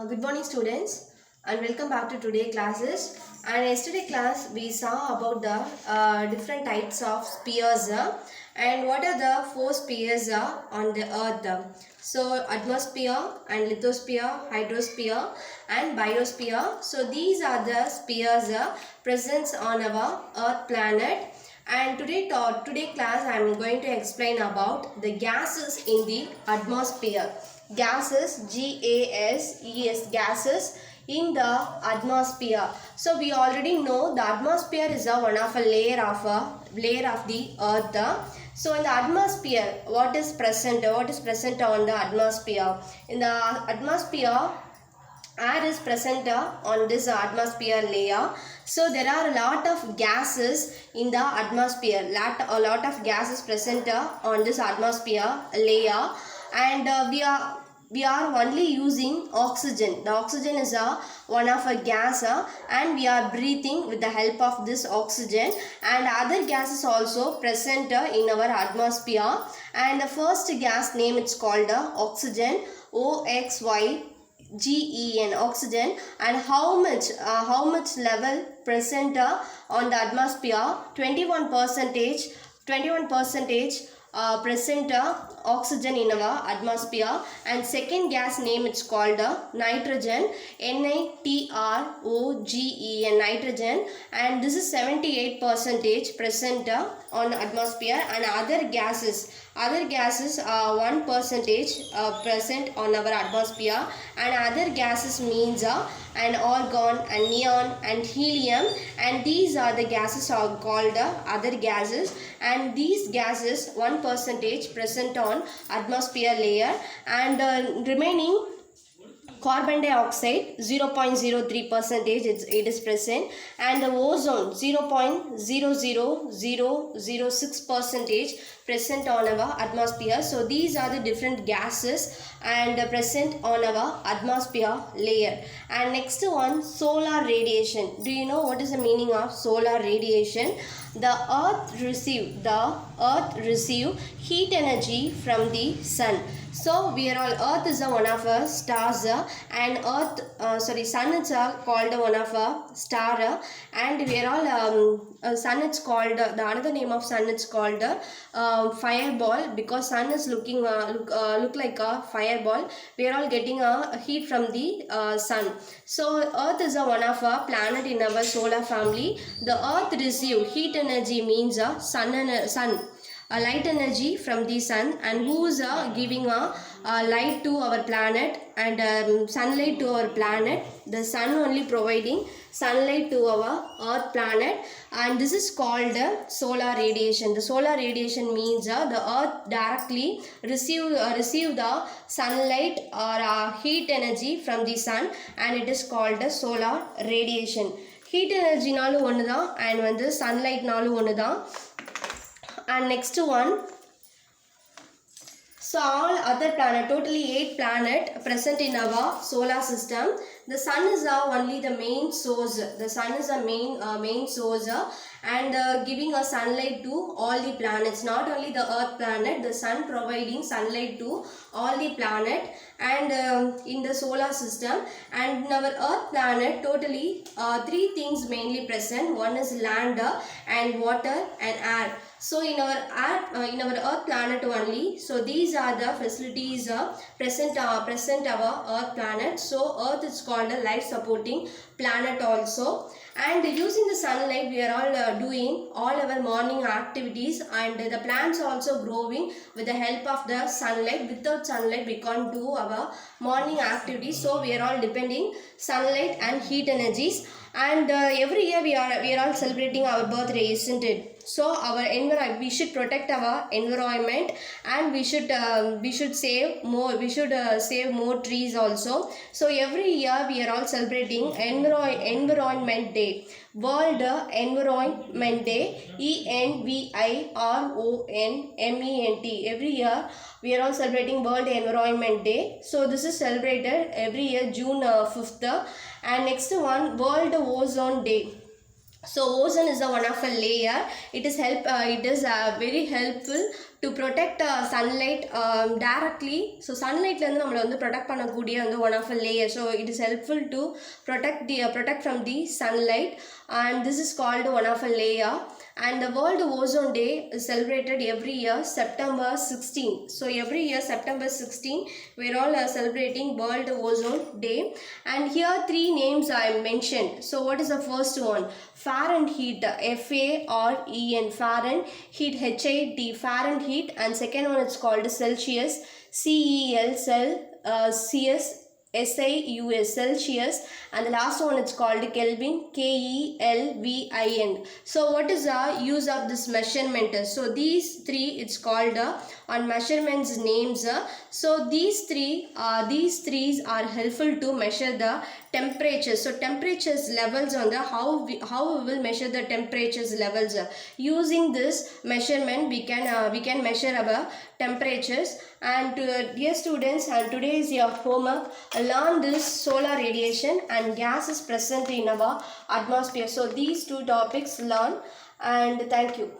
Good morning students and welcome back to today classes. And yesterday class we saw about the different types of spheres and what are the four spheres on the earth. So atmosphere and lithosphere, hydrosphere and biosphere. So these are the spheres present on our earth planet. And today class I am going to explain about the gases in the atmosphere. Gases, G-A-S-E-S, gases in the atmosphere. So we already know the atmosphere is one of a layer of the earth. So in the atmosphere, what is present on the atmosphere? In the atmosphere, air is present on this atmosphere layer. So there are a lot of gases in the atmosphere, a lot of gases present on this atmosphere layer, and we are only using oxygen. The oxygen is one of a gas and we are breathing with the help of this oxygen, and other gases also present in our atmosphere. And the first gas name it's called oxygen, OXYGEN, oxygen. And how much level present on the atmosphere? 21 percentage present oxygen in our atmosphere. And second gas name it's called nitrogen, NITROGEN, nitrogen, and this is 78 percentage present on atmosphere. And other gases 1 percentage present on our atmosphere. And other gases means an argon and neon and helium, and these are the gases are called other gases. And these gases 1 percentage present on atmosphere layer, and remaining carbon dioxide 0.03 percentage it is present, and the ozone 0.00006 percentage present on our atmosphere. So these are the different gases and present on our atmosphere layer. And next one, solar radiation. Do you know what is the meaning of solar radiation? The earth receive heat energy from the sun. So earth is one of a stars, and sun is called one of a star, and we are all sun is called the another name of sun is called fireball, because sun is look like a fireball. We are all getting a heat from the sun. So earth is one of a planet in our solar family. The earth receive heat energy means a light energy from the sun, and who is giving a light to our planet and sunlight to our planet? The sun only providing sunlight to our earth planet, and this is called solar radiation. The solar radiation means the earth directly receive the sunlight or heat energy from the sun, and it is called solar radiation. Heat energy nalu one da, and vandu sunlight nalu one da. And next one, so all other planet, totally 8 planet present in our solar system. The sun is only the main source. The sun is a main source and giving a sunlight to all the planets. Not only the earth planet, the sun providing sunlight to all the planet and in the solar system. And in our earth planet, totally 3 things mainly present. One is land and water and air. So in our earth planet only, so these are the facilities present our earth planet. So earth is called a life supporting planet also. And using the sunlight, we are all doing all our morning activities, and the plants also growing with the help of the sunlight. Without sunlight we can't do our morning activities, so we are all depending sunlight and heat energies. And every year we are all celebrating our birthday, isn't it? So our we should protect our environment, and we should save more. We should save more trees also. So every year we are all celebrating Environment Day, World Environment Day, ENVIRONMENT. Every year we are all celebrating World Environment Day. So this is celebrated every year June 5th. And next one, World Ozone Day. So ozone is a one of a layer. It is very helpful to protect sunlight directly. So sunlight la irundhu nammala vandu protect pannakoodiya vandu one of a layer. So it is helpful to protect from the sunlight, and this is called one of a layer. And the World Ozone Day is celebrated every year September 16. So every year September 16 we're all celebrating World Ozone Day. And here three names I mentioned. So what is the first one? Fahrenheit, F-A-R-E-N, Fahrenheit, H-A-T, Fahrenheit. And second one is called Celsius, C-E-L-C-S, S-I-U-S, Celsius. And the last one it's called Kelvin, K-E-L-V-I-N. So what is the use of this measurement? So these three it's called on measurements names. So these three are helpful to measure the temperatures. So temperatures levels on the how we will measure the temperatures levels. Using this measurement we can measure our temperatures. And dear students, and today is your homework. Learn this solar radiation and gases present in our atmosphere. So these two topics learn, and thank you.